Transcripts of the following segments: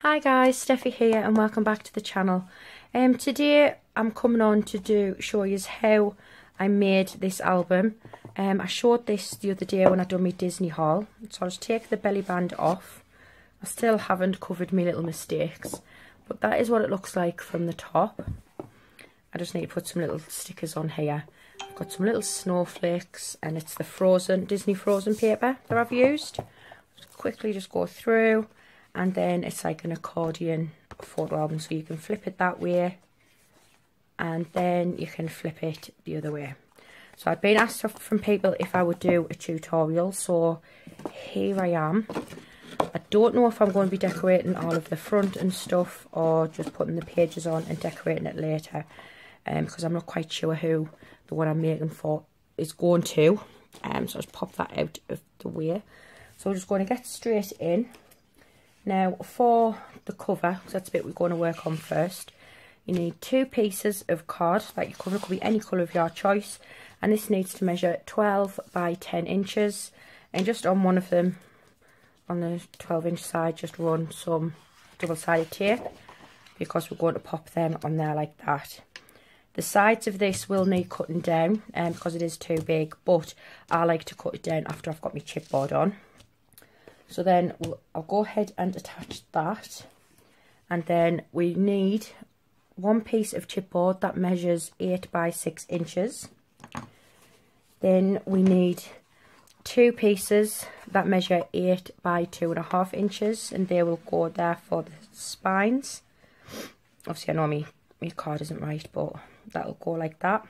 Hi guys, Sreffi here and welcome back to the channel. Today I'm coming on to show you how I made this album. I showed this the other day when I done my Disney haul. So I'll just take the belly band off. I still haven't covered my little mistakes, but that is what it looks like from the top. I just need to put some little stickers on here. I've got some little snowflakes and it's the Disney Frozen paper that I've used. Quickly just go through. And then it's like an accordion photo album, so you can flip it that way and then you can flip it the other way. So I've been asked from people if I would do a tutorial, so here I am. I don't know if I'm going to be decorating all of the front and stuff or just putting the pages on and decorating it later, because I'm not quite sure who the one I'm making for is going to. So I'll just pop that out of the way. So we're just going to get straight in. Now for the cover, because that's the bit we're going to work on first, you need 2 pieces of card. Like your cover could be any colour of your choice, and this needs to measure 12 by 10 inches, and just on one of them, on the 12-inch side, just run some double-sided tape, because we're going to pop them on there like that. The sides of this will need cutting down because it is too big, but I like to cut it down after I've got my chipboard on. So then I'll go ahead and attach that, and then we need 1 piece of chipboard that measures 8 by 6 inches. Then we need 2 pieces that measure 8 by 2.5 inches, and they will go there for the spines. Obviously I know my card isn't right, but that'll go like that.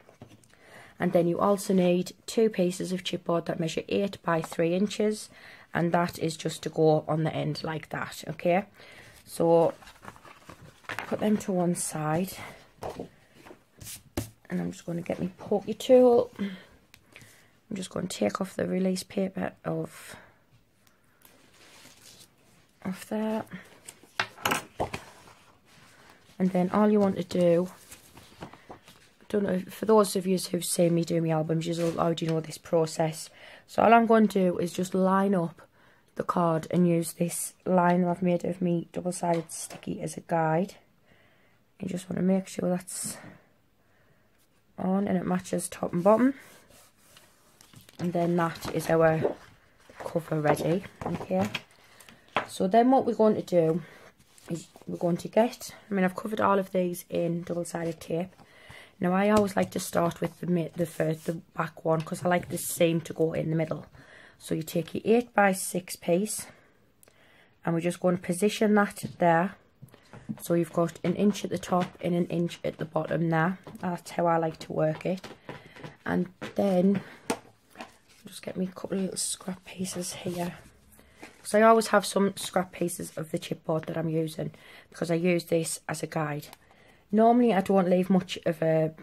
And then you also need 2 pieces of chipboard that measure 8 by 3 inches, and that is just to go on the end like that, okay? So put them to one side, and I'm just going to get my pokey tool. I'm just going to take off the release paper of there, and then all you want to do, I don't know, for those of you who've seen me do my albums, you already know this process. So all I'm going to do is just line up the card and use this line that I've made of me double-sided sticky as a guide. You just want to make sure that's on and it matches top and bottom. And then that is our cover ready, okay? So then what we're going to do is we're going to get, I've covered all of these in double-sided tape. Now I always like to start with the back one, because I like the seam to go in the middle. So you take your 8 by 6 piece, and we're just going to position that there. So you've got 1 inch at the top and 1 inch at the bottom there. That's how I like to work it. And then just get me a couple of little scrap pieces here. So I always have some scrap pieces of the chipboard that I'm using, because I use this as a guide. Normally I don't leave much of a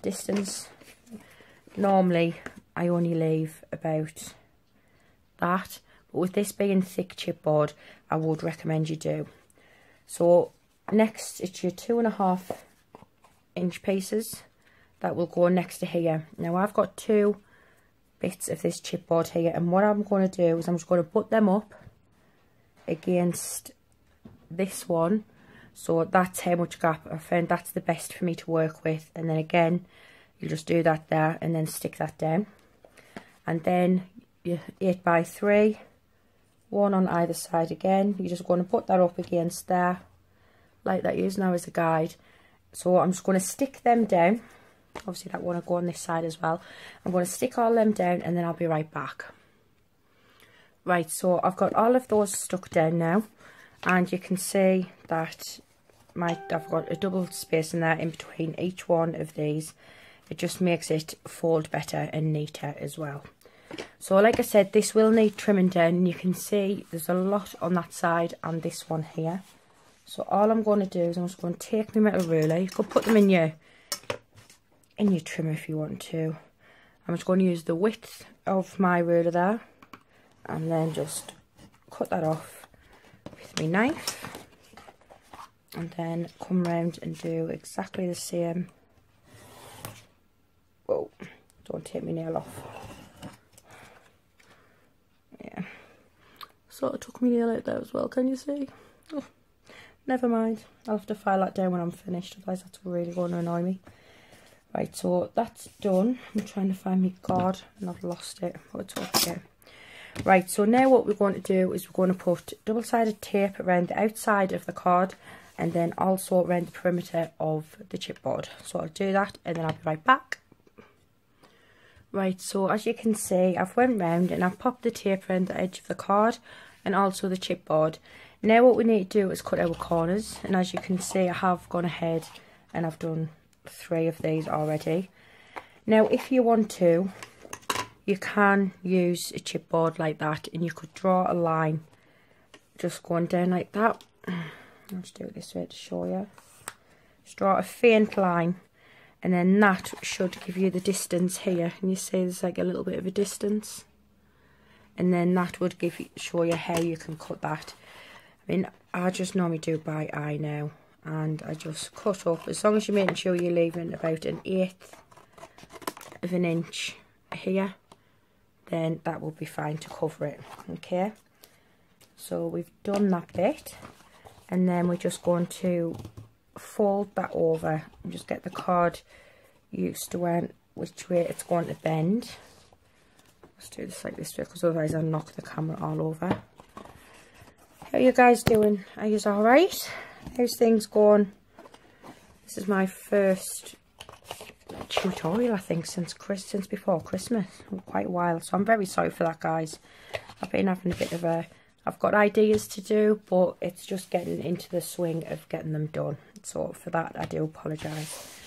distance. Normally I only leave about that, but with this being thick chipboard, I would recommend you do. So next it's your 2.5 inch pieces that will go next to here. Now I've got 2 bits of this chipboard here, and what I'm going to do is I'm just going to put them up against this one. So that's how much gap I found that's the best for me to work with. And then again, you just do that there and then stick that down. And then your 8 by 3, 1 on either side again. You're just going to put that up against there, like that, use now as a guide. So I'm just going to stick them down. Obviously that one will go on this side as well. I'm going to stick all them down and then I'll be right back. Right, so I've got all of those stuck down now. And you can see that I've got a double space in there in between each one of these. It just makes it fold better and neater as well. So like I said, this will need trimming down, and you can see there's a lot on that side and this one here. So all I'm going to do is I'm just going to take my metal ruler. You could put them in your trimmer if you want to. I'm just going to use the width of my ruler there, and then just cut that off with my knife, and then come round and do exactly the same. Whoa, don't take my nail off. Yeah. sort of took my nail out there as well, can you see? Oh, never mind, I'll have to file that down when I'm finished, otherwise that's really going to annoy me. Right, so that's done. I'm trying to find my card and I've lost it, but it's okay. Right, so now what we're going to do is we're going to put double-sided tape around the outside of the card and then also around the perimeter of the chipboard. So I'll do that and then I'll be right back. Right, so as you can see, I've went round and I've popped the tape around the edge of the card and also the chipboard. Now what we need to do is cut our corners, and as you can see I have gone ahead and I've done 3 of these already. Now if you want to, you can use a chipboard like that and you could draw a line just going down like that. I'll just do it this way to show you. Just draw a faint line, and then that should give you the distance here, and you see there's like a little bit of a distance, and then that would show you how you can cut that. I mean, I just normally do by eye now, and I just cut up, as long as you're making sure you're leaving about 1/8 of an inch here, then that will be fine to cover it. Okay, so we've done that bit, and then we're just going to fold that over and just get the card used to which way it's going to bend. Let's do this like this way, because otherwise I'll knock the camera all over. How are you guys doing? Are you alright? How's things going? This is my first tutorial, I think, since before Christmas, quite a while, so I'm very sorry for that, guys. I've been having a bit of I've got ideas to do, but it's just getting into the swing of getting them done, so for that I do apologise.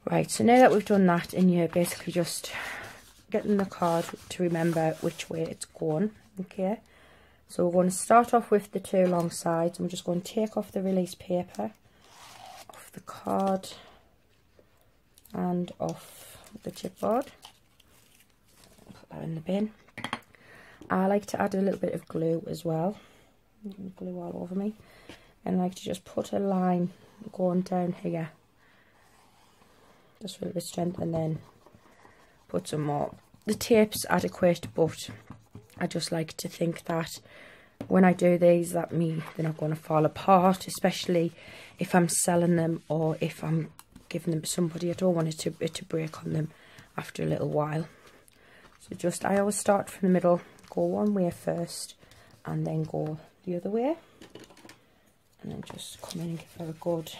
Right, so now that we've done that, and you're basically just getting the card to remember which way it's going. Okay, so we're going to start off with the 2 long sides. I'm just going to take off the release paper off the card and off the chipboard. Put that in the bin. I like to add a little bit of glue as well, glue all over me, and I like to just put a line going down here, just for a little bit of strength, and then put some more. The tape's adequate, but I just like to think that when I do these, they're not going to fall apart, especially if I'm selling them or if I'm giving them to somebody. I don't want it to break on them after a little while. So I always start from the middle, go one way first and then go the other way, and then just come in and give her a good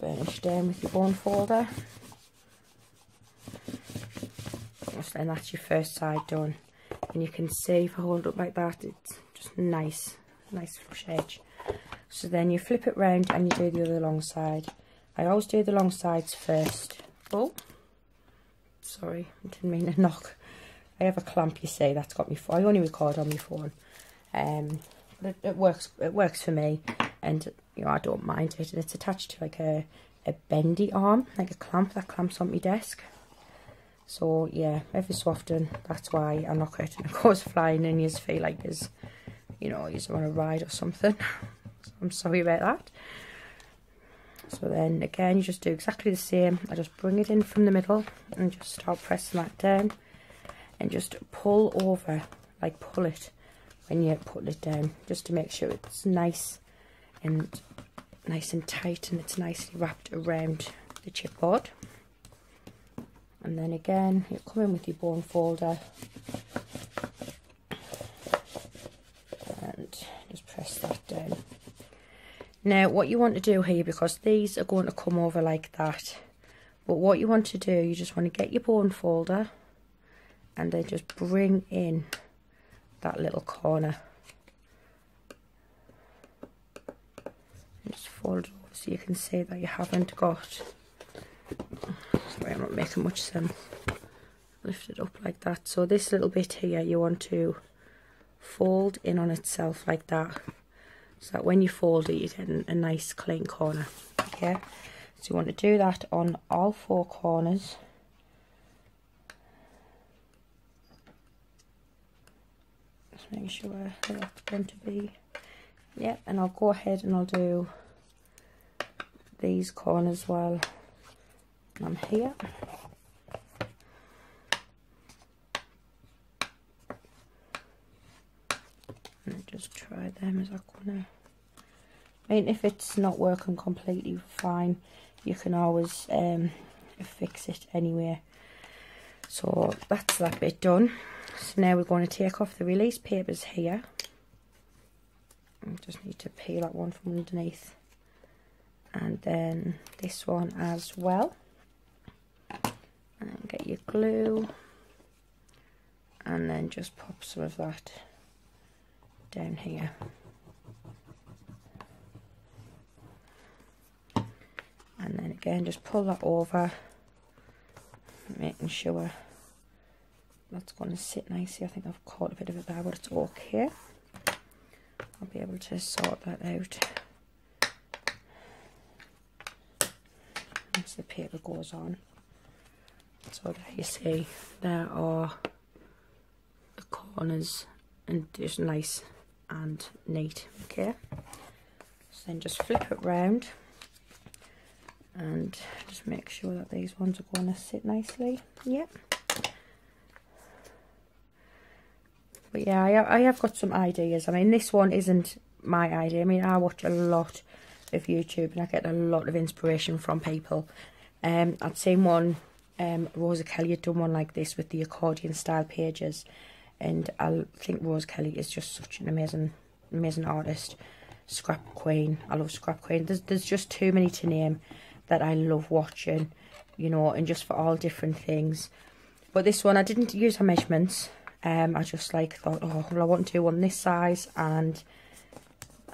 burnish down with your bone folder. And that's your first side done, and you can see if I hold up like that, it's just nice flush edge. So then you flip it round and you do the other long side. I always do the long sides first. Oh, sorry, I didn't mean to knock. I have a clamp, you see, that's got me. I only record on my phone, but it works for me, and you know, I don't mind it. And it's attached to like a bendy arm, like a clamp that clamps on my desk. So yeah, every so often, that's why I knock it and it goes flying, and you just feel like there's, you know, you want to ride or something. So I'm sorry about that. So then again, you just do exactly the same. I just bring it in from the middle and just start pressing that down, and just pull over, like pull it when you're putting it down, just to make sure it's nice and tight, and it's nicely wrapped around the chipboard. And then again, you come in with your bone folder and just press that down. Now what you want to do here, because these are going to come over like that, but what you want to do, you just want to get your bone folder and then just bring in that little corner. And just fold it over so you can see that you haven't got, sorry, I'm not making much sense. Lift it up like that. So this little bit here, you want to fold in on itself like that, so that when you fold it, you get a nice clean corner. Okay, so you want to do that on all 4 corners. Just make sure that's going to be, yeah, and I'll go ahead and I'll do these corners while I'm here. them. Is that gonna... I mean, if it's not working completely fine, you can always fix it anyway. So that's that bit done. So now we're going to take off the release papers here. I just need to peel that one from underneath. And then this one as well. And get your glue. And then just pop some of that down here. And then again, just pull that over, making sure that's going to sit nicely. I think I've caught a bit of it there, but it's okay. I'll be able to sort that out once the paper goes on. So there you see, there are the corners, and just nice and neat. Okay, so then just flip it round and just make sure that these ones are going to sit nicely. Yep. But yeah, I have got some ideas. I mean, this one isn't my idea. I mean, I watch a lot of YouTube and I get a lot of inspiration from people. I'd seen one, Rosa Kelly had done one like this with the accordion style pages, and I think Rosa Kelly is just such an amazing artist. Scrap Queen, I love Scrap Queen. There's just too many to name that I love watching, you know, and just for all different things. But this one, I didn't use her measurements. I just like thought, oh, well, I want to do one this size, and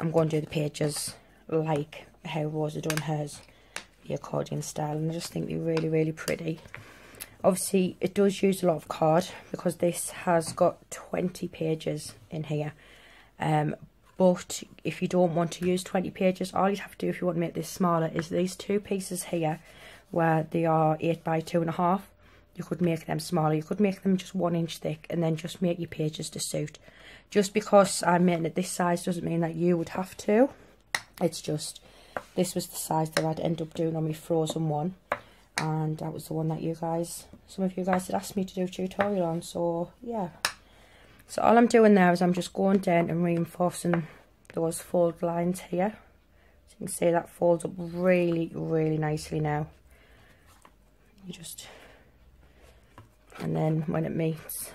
I'm going to do the pages like how Rosa done hers, the accordion style, and I just think they're really, really pretty. Obviously, it does use a lot of card because this has got 20 pages in here. But if you don't want to use 20 pages, all you'd have to do if you want to make this smaller is these two pieces here, where they are 8 by 2.5. You could make them smaller. You could make them just 1 inch thick, and then just make your pages to suit. Just because I'm making it this size doesn't mean that you would have to. It's just, this was the size that I'd end up doing on my frozen one, and that was the one that some of you guys had asked me to do a tutorial on. So yeah. So all I'm doing there is I'm just going down and reinforcing those fold lines here. So you can see that folds up really, really nicely now. You just, and then when it meets,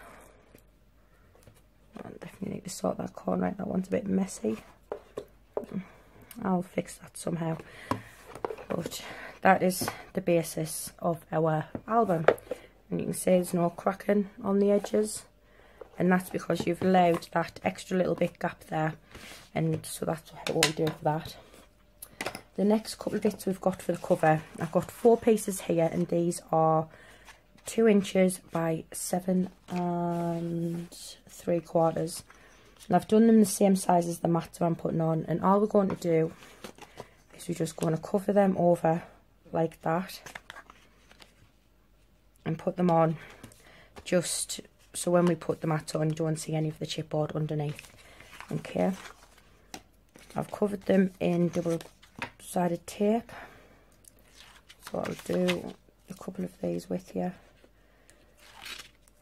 I definitely need to sort that corner out. That one's a bit messy. I'll fix that somehow. But that is the basis of our album. And you can see there's no cracking on the edges. And that's because you've allowed that extra little bit gap there, and so that's what we do for that. The next couple of bits we've got for the cover, I've got 4 pieces here, and these are 2 inches by 7 3/4, and I've done them the same size as the mats I'm putting on. And all we're going to do is we're just going to cover them over like that and put them on, just so when we put the mats on, you don't see any of the chipboard underneath. Okay, I've covered them in double-sided tape. So I'll do a couple of these with you.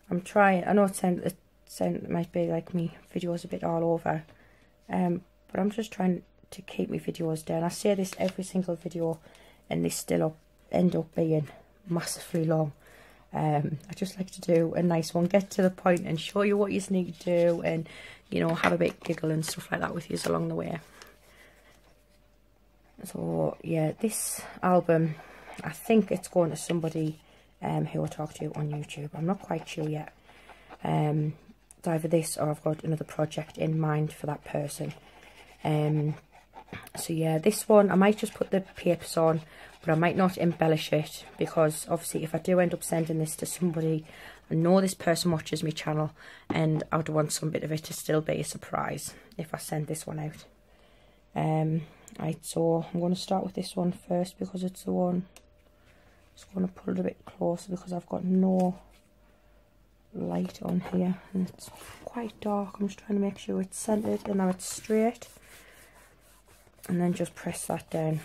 I'm trying, I know it might be like me videos a bit all over, but I'm just trying to keep my videos down. I say this every single video, and they still end up being massively long. I just like to do a nice one, get to the point and show you what you need to do, and you know, have a bit giggle and stuff like that with you along the way. So yeah, this album, I think it's going to somebody who will talk to you on YouTube. I'm not quite sure yet. It's either this or I've got another project in mind for that person. So yeah, this one I might just put the papers on, but I might not embellish it, because obviously if I do end up sending this to somebody, I know this person watches my channel, and I would want some bit of it to still be a surprise if I send this one out. Right, so I'm going to start with this one first because it's the one. Just going to pull it a bit closer because I've got no light on here and it's quite dark. I'm just trying to make sure it's centered and now it's straight, and then just press that down.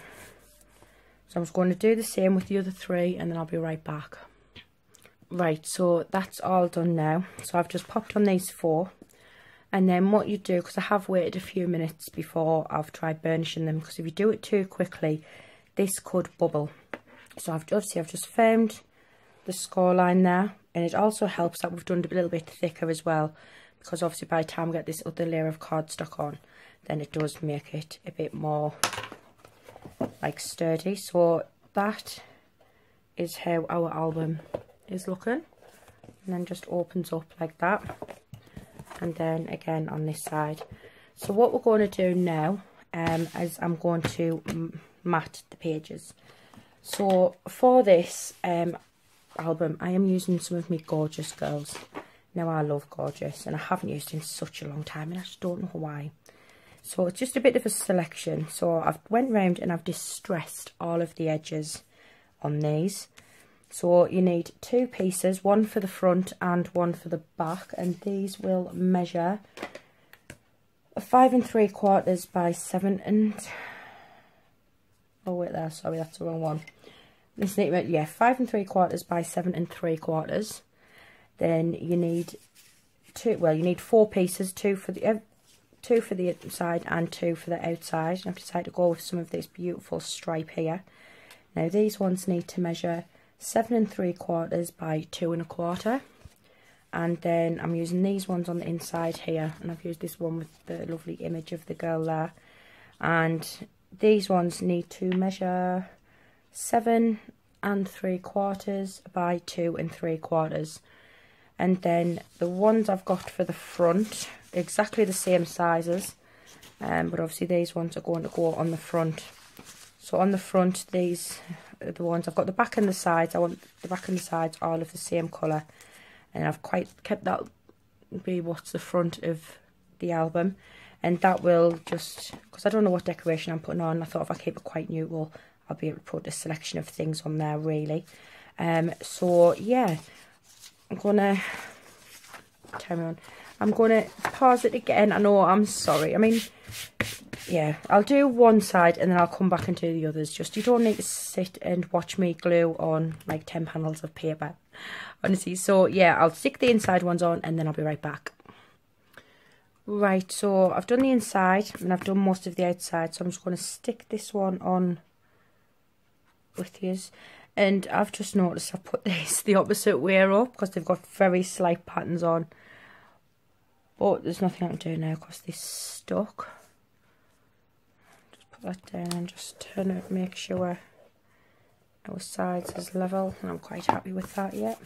So I'm just going to do the same with the other 3, and then I'll be right back. Right, so that's all done now. So I've just popped on these 4. And then what you do, because I have waited a few minutes before I've tried burnishing them, because if you do it too quickly, this could bubble. So I've just found the score line there, and it also helps that we've done it a little bit thicker as well, because obviously by the time we get this other layer of cardstock on, then it does make it a bit more like sturdy. So that is how our album is looking, and then just opens up like that. And then again on this side. So what we're going to do now is I'm going to mat the pages. So for this album, I am using some of my Gorgeous Girls. Now I love Gorgeous, and I haven't used it in such a long time, and I just don't know why. So it's just a bit of a selection. So I've went round and I've distressed all of the edges on these. So you need 2 pieces, one for the front and one for the back, and these will measure 5 3/4 by 7 and... oh wait there, sorry, that's the wrong one. This need, yeah, 5 3/4 by 7 3/4. Then you need 4 pieces, 2 for the inside and 2 for the outside. I've decided to go with some of this beautiful stripe here. Now these ones need to measure 7 3/4 by 2 1/4, and then I'm using these ones on the inside here, and I've used this one with the lovely image of the girl there, and these ones need to measure 7 3/4 by 2 3/4, and then the ones I've got for the front, exactly the same sizes, but obviously these ones are going to go on the front. So on the front, these are the ones, I've got the back and the sides. I want the back and the sides all of the same colour. And I've quite kept that be what's the front of the album. And that will just, because I don't know what decoration I'm putting on, I thought if I keep it quite neutral, I'll be able to put a selection of things on there really. So yeah, I'm going to pause it again. I know, I'm sorry. I mean, yeah, I'll do one side and then I'll come back and do the others. Just, you don't need to sit and watch me glue on like 10 panels of paper, honestly. So yeah, I'll stick the inside ones on and then I'll be right back. Right, so I've done the inside and I've done most of the outside, so I'm just going to stick this one on with yous. And I've just noticed I've put this the opposite way up because they've got very slight patterns on. But there's nothing I can do now because this stuck. Just put that down and just turn it, make sure our sides is level, and I'm quite happy with that yet.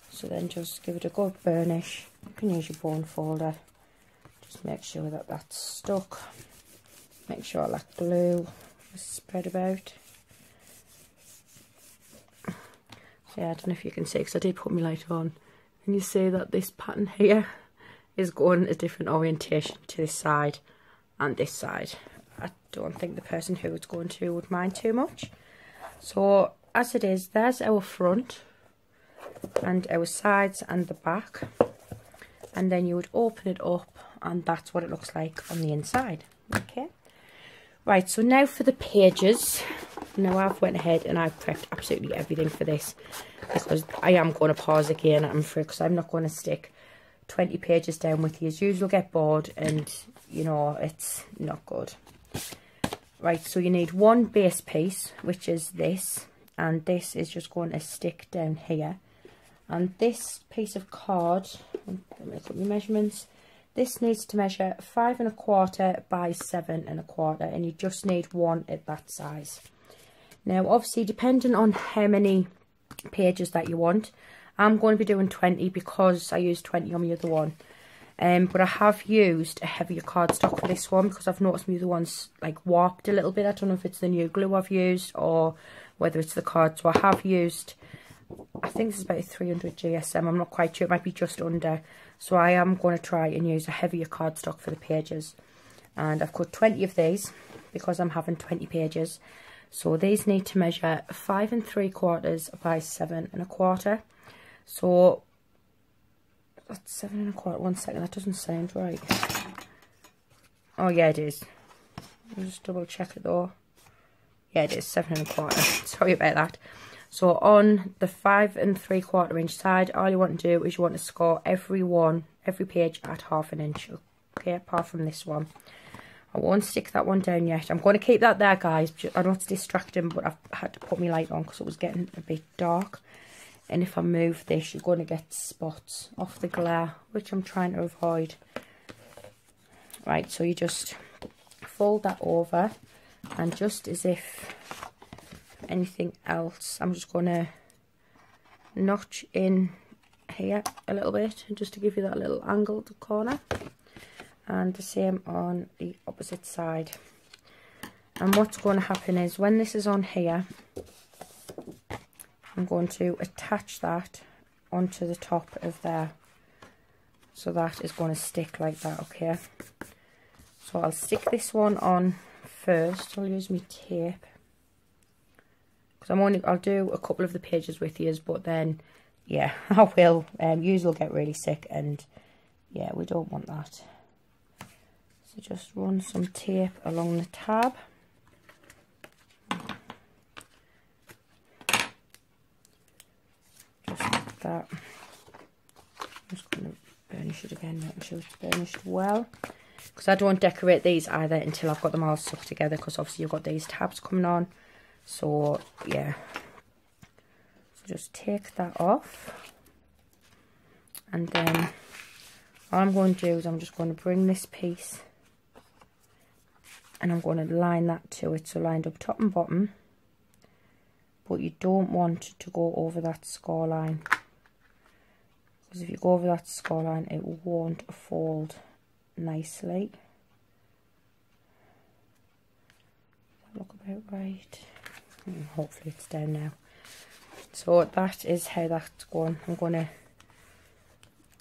So then just give it a good burnish. You can use your bone folder. Just make sure that that's stuck. Make sure that glue is spread about. So yeah, I don't know if you can see because I did put my light on. And you see that this pattern here is going a different orientation to this side and this side. I don't think the person who it's going to would mind too much. So as it is, there's our front and our sides and the back, and then you would open it up and that's what it looks like on the inside. Okay, right, so now for the pages. Now I've went ahead and I've prepped absolutely everything for this because I am going to pause again, I'm afraid, because I'm not going to stick 20 pages down with you. As usual, get bored and you know it's not good. Right, so you need one base piece, which is this, and this is just going to stick down here. And this piece of card, let me look at my measurements, this needs to measure 5 1/4 by 7 1/4, and you just need one at that size. Now obviously depending on how many pages that you want, I'm going to be doing 20 because I used 20 on the other one. But I have used a heavier cardstock for this one because I've noticed my other one's like warped a little bit. I don't know if it's the new glue I've used or whether it's the card. So I have used, I think this is about 300 GSM. I'm not quite sure. It might be just under. So I am going to try and use a heavier cardstock for the pages. And I've cut 20 of these because I'm having 20 pages. So these need to measure 5 3/4 by 7 1/4. So that's 7 1/4. 1 second, that doesn't sound right. Oh yeah, it is. I'll just double check it though. Yeah, it is 7 1/4. Sorry about that. So on the 5 3/4 inch side, all you want to do is you want to score every page at 1/2 inch, okay, apart from this one. I won't stick that one down yet. I'm going to keep that there, guys. I know it's distracting, but I've had to put my light on because it was getting a bit dark. And if I move this, you're going to get spots off the glare, which I'm trying to avoid. Right, so you just fold that over, and just as if anything else, I'm just going to notch in here a little bit, just to give you that little angled corner. And the same on the opposite side. And what's going to happen is when this is on here, I'm going to attach that onto the top of there. So that is going to stick like that, okay? So I'll stick this one on first. I'll use my tape. Because I'll do a couple of the pages with yous, but then, yeah, I will. Yous will get really sick, and yeah, we don't want that. So just run some tape along the tab. Just like that. I'm just going to burnish it again, making sure it's burnished well. Because I don't decorate these either until I've got them all stuck together, because obviously you've got these tabs coming on. So yeah. So just take that off. And then all I'm going to do is I'm just going to bring this piece, and I'm going to line that to it, so lined up top and bottom. But you don't want to go over that score line, because if you go over that score line, it won't fold nicely. Look about right. Hopefully it's down now. So that is how that's going. I'm going to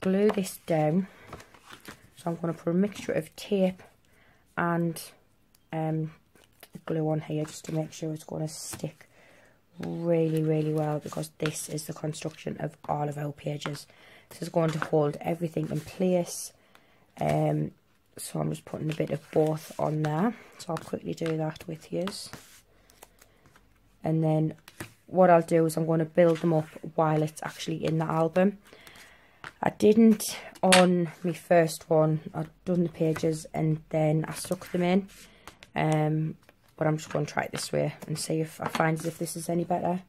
glue this down. So I'm going to put a mixture of tape and glue on here, just to make sure it's going to stick really well, because this is the construction of all of our pages. This is going to hold everything in place. So I'm just putting a bit of both on there. So I'll quickly do that with yous. And then what I'll do is I'm going to build them up while it's actually in the album. I didn't on my first one. I'd done the pages and then I stuck them in. But I'm just going to try it this way and see if I find as if this is any better.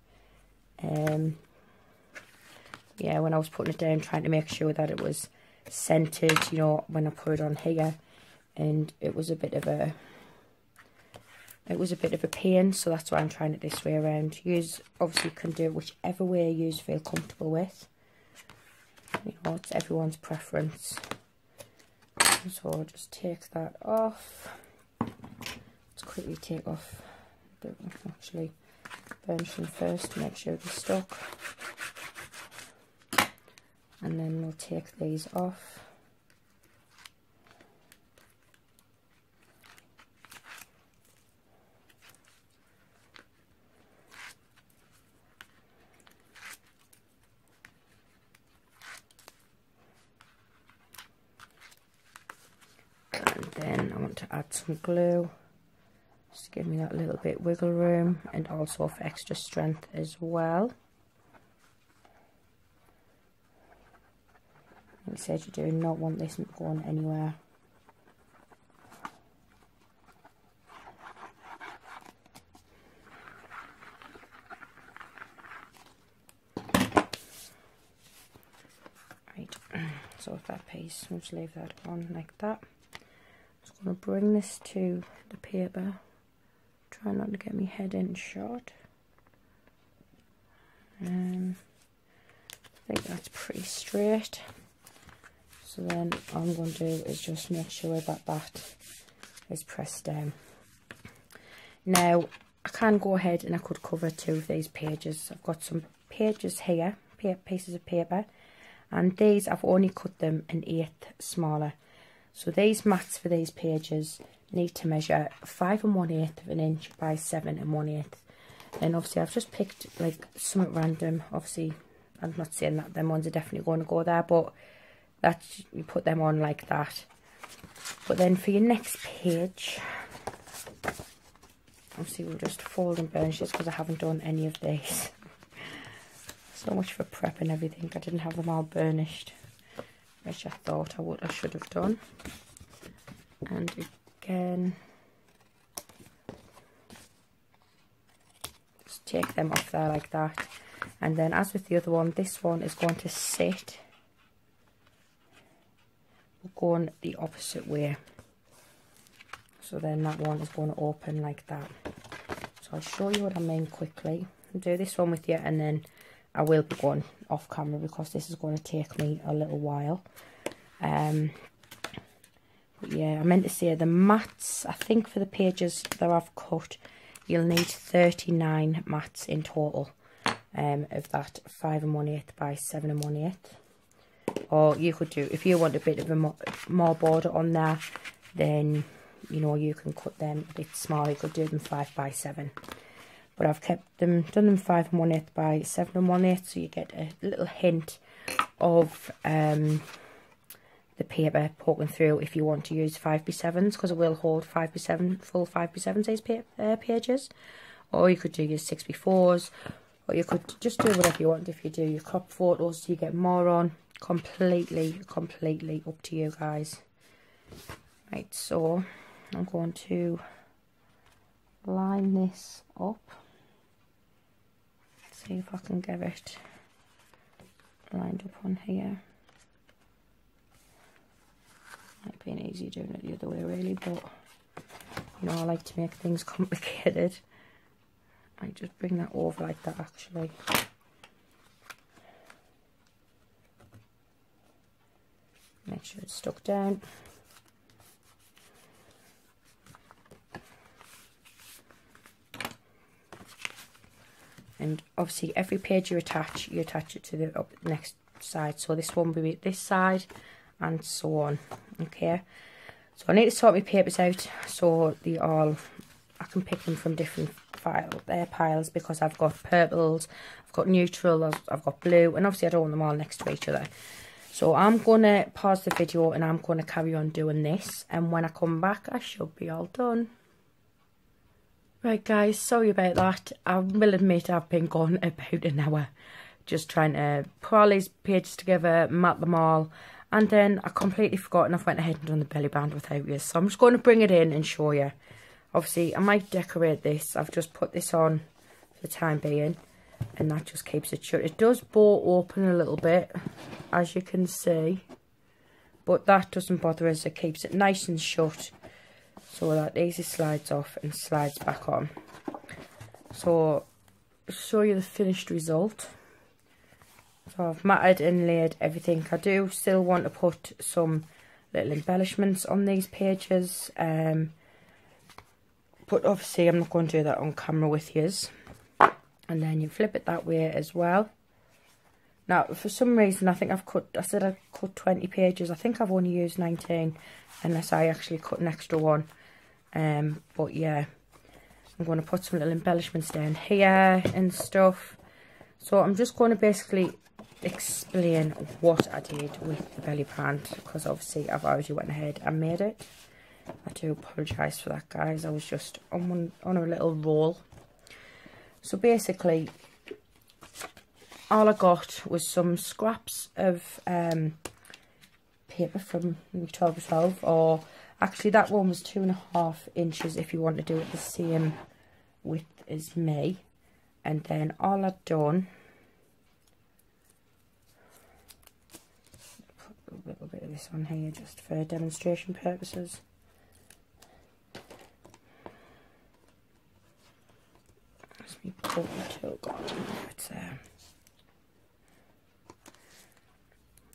Yeah, when I was putting it down, trying to make sure that it was centered, you know, when I put it on here, and it was a bit of a pain, so that's why I'm trying it this way around. You obviously can do it whichever way you feel comfortable with. You know, it's everyone's preference. So I'll just take that off. Let's quickly take off the, actually burnish them first to make sure they're stuck. And then we'll take these off. And then I want to add some glue, just to give me that little bit wiggle room, and also for extra strength as well. Like I said, you do not want this going anywhere. Right, so with that piece, we'll just leave that on like that. Just going to bring this to the paper. Try not to get my head in shot. I think that's pretty straight. So then all I'm going to do is just make sure that that is pressed down. Now, I can go ahead and I could cover 2 of these pages. I've got some pages here, pieces of paper, and these I've only cut them 1/8 smaller. So these mats for these pages need to measure 5 1/8 of an inch by 7 1/8. And obviously I've just picked like something random. Obviously I'm not saying that them ones are definitely going to go there, but that you put them on like that. But then for your next page, obviously we'll just fold and burnish this because I haven't done any of these. So much for prepping everything. I didn't have them all burnished, which I thought I should have done. And again, just take them off there like that. And then as with the other one, this one is going to sit. We're going the opposite way. So then that one is going to open like that. So I'll show you what I mean quickly. I'll do this one with you, and then I will be going off camera because this is going to take me a little while. But yeah, I meant to say the mats, I think for the pages that I've cut, you'll need 39 mats in total. Of that 5 1/8 by 7 1/8. Or you could do, if you want a bit of a more border on there, then you know you can cut them a bit smaller. You could do them 5 by 7. But I've done them 5 1/8 by 7 1/8, so you get a little hint of the paper poking through if you want to use 5 by 7s, because it will hold 5 by 7 full 5 by 7 size pages. Or you could do your 6 by 4s. Or you could just do whatever you want. If you do your crop photos, you get more on. Completely up to you guys. Right, so I'm going to line this up. See if I can get it lined up on here. Might be easy doing it the other way really, but you know I like to make things complicated. I just bring that over like that actually. Make sure it's stuck down. And obviously every page you attach it to the next side. So this one will be this side and so on. Okay. So I need to sort my papers out so they all, I can pick them from different piles, because I've got purples, I've got neutral, I've got blue, and obviously I don't want them all next to each other. So I'm going to pause the video and I'm going to carry on doing this, and when I come back I should be all done. Right guys, sorry about that. I will admit I've been gone about an hour just trying to put all these pages together, mat them all, and then I completely forgot and I went ahead and done the belly band without you. So I'm just going to bring it in and show you. Obviously, I might decorate this. I've just put this on for the time being, and that just keeps it shut. It does bow open a little bit, as you can see, but that doesn't bother us. It keeps it nice and shut, so that easy slides off and slides back on. So, I'll show you the finished result. So I've matted and laid everything. I do still want to put some little embellishments on these pages, but obviously I'm not going to do that on camera with yous. And then you flip it that way as well. Now for some reason I think I said I cut 20 pages. I think I've only used 19, unless I actually cut an extra one. But yeah, I'm going to put some little embellishments down here and stuff. So I'm just going to basically explain what I did with the belly band, because obviously I've already went ahead and made it. I do apologise for that guys, I was just on a little roll. So basically all I got was some scraps of paper from 12 by 12, or actually that one was 2.5 inches if you want to do it the same width as me. And then all I've done, put a little bit of this on here just for demonstration purposes. Me pull the tool gone. It's there.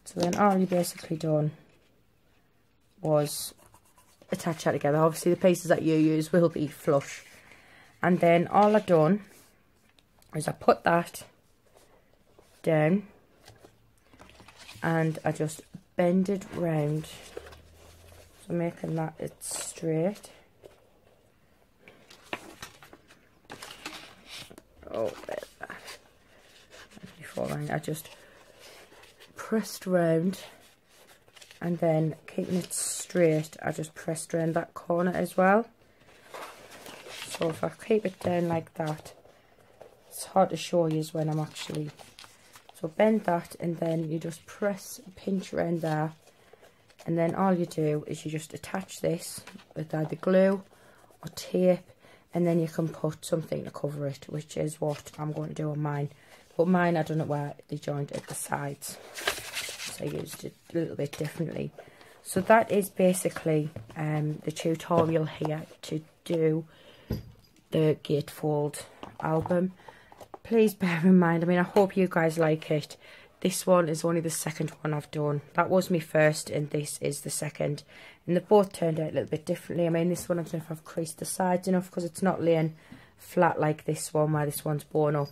So then all you basically done was attach that together. Obviously the pieces that you use will be flush. And then all I've done is I put that down and I just bend it round. So making that it's straight. Oh, before I just pressed round, and then keeping it straight, I just pressed around that corner as well. So if I keep it down like that, it's hard to show you when I'm actually So bend that, and then you just press, pinch around there, and then all you do is you just attach this with either glue or tape, and then you can put something to cover it, which is what I'm going to do on mine. But mine, I don't know where they joined at the sides, so I used it a little bit differently. So that is basically the tutorial here to do the Gatefold album. Please bear in mind, I mean, I hope you guys like it. This one is only the second one I've done. That was my first, and this is the second. And they both turned out a little bit differently. I mean, this one, I don't know if I've creased the sides enough, because it's not laying flat like this one, where this one's blown up.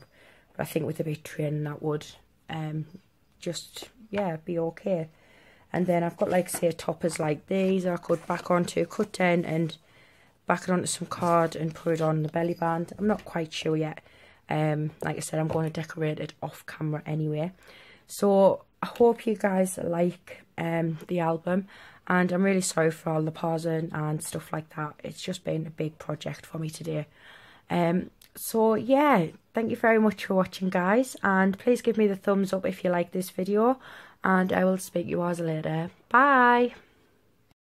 But I think with a bit of training, that would just, yeah, be okay. And then I've got, like, say, toppers like these, I could back onto, cut down and back it onto some card and put it on the belly band. I'm not quite sure yet. Like I said, I'm going to decorate it off camera anyway. So I hope you guys like the album, and I'm really sorry for all the pausing and stuff like that. It's just been a big project for me today. So yeah, thank you very much for watching, guys, and please give me the thumbs up if you like this video, and I will speak to you all later. Bye.